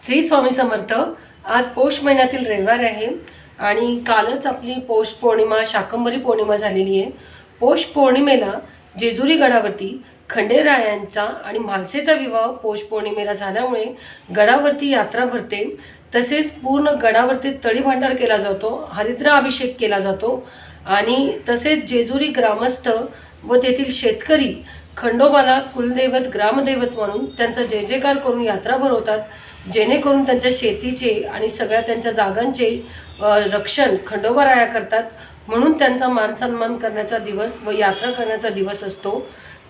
श्री स्वामी समर्थ। आज पौष महिन्यातील रविवार आहे आणि कालच आपली पौष पौर्णिमा शाकंभरी पौर्णिमा झालेली आहे। पौष पौर्णिमेला जेजुरी गडावरती खंडेरायांचा आणि म्हालसेचा विवाह पौष पौर्णिमेला झाल्यामुळे गडावरती यात्रा भरते। तसेच पूर्ण गडावरती तळीभांडार केला जातो, हरिद्रा अभिषेक केला जातो आणि तसेच जेजुरी ग्रामस्थ व तेथील शेतकरी खंडोबाला कुलदैवत ग्रामदैवत म्हणून त्यांचा जय जयकार करून यात्रा भरवतात, जेणेकरून त्यांच्या शेतीचे आणि सगळ्या त्यांच्या जागांचे रक्षण खंडोबाराया करतात। म्हणून त्यांचा मान सन्मान करण्याचा दिवस व यात्रा करण्याचा दिवस असतो।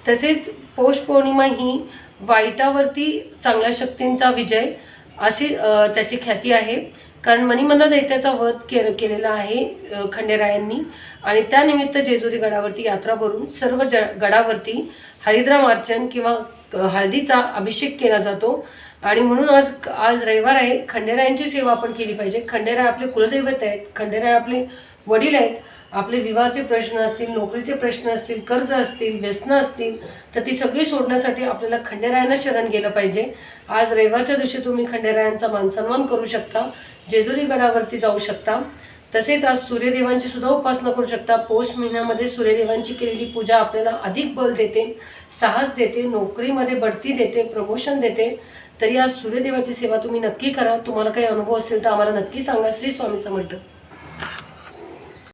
तसेच पौष पौर्णिमा ही वाईटावरती चांगल्या शक्तींचा विजय अशी त्याची ख्याती आहे, कारण मणिमंद दैत्याचा वध केलेला आहे खंडेरायांनी आणि त्यानिमित्त जेजुरी गडावरती यात्रा भरून सर्व गडावरती हरिद्रा मार्चन किंवा हळदीचा अभिषेक केला जातो। आणि म्हणून आज रविवार आहे, खंडेरायांची सेवा आपण केली पाहिजे। खंडेराय आपले कुलदैवत आहेत, खंडेराय आपले वडील आहेत। आपले विवाहाचे प्रश्न असतील, नोकरीचे प्रश्न असतील, कर्ज असतील, व्यसनं असतील, तर ती सगळी सोडण्यासाठी आपल्याला खंडेरायांना शरण गेलं पाहिजे। आज रविवारच्या दिवशी तुम्ही खंडेरायांचा मानसन्मान करू शकता, जेजुरी गडावरती जाऊ शकता। तसेच आज सूर्यदेवांची सुद्धा उपासना करू शकता। पौष महिन्यामध्ये सूर्यदेवांची केलेली पूजा आपल्याला अधिक बल देते, साहस देते, नोकरीमध्ये बढती देते, प्रमोशन देते। तरी आज सूर्यदेवाची सेवा तुम्ही नक्की करा। तुम्हाला काही अनुभव असेल तर आम्हाला नक्की सांगा। श्री स्वामी समर्थ।